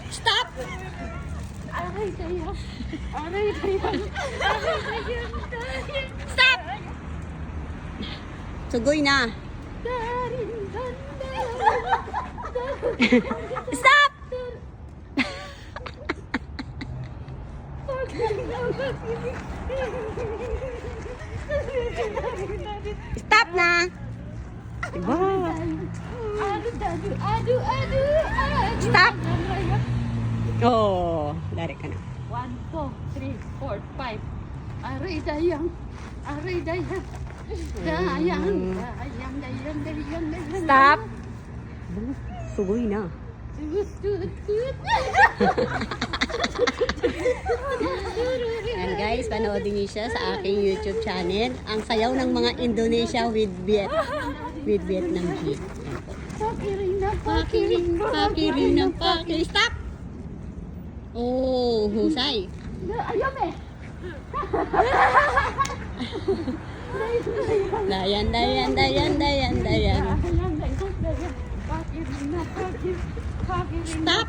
Stop! Aray tayo. Aray tayo. Stop! Sugoy na. Stop! Stop na! Diba? Stop! Oh, lari ka na. 1, 2, 3, 4, 5. Aray dayang. Aray dayang. Dayang. Dayang, dayang, dayang, dayang. Stop! Sugoy na. And guys, panoodin niyo siya sa aking YouTube channel. Ang sayaw ng mga Indonesia with Vietnam G. Pakirina, Pakirina. Stop! Oh, husay. Ayam eh. Dayan. Dayang, dayang, dayang. Pakirina, pakirina. Stop!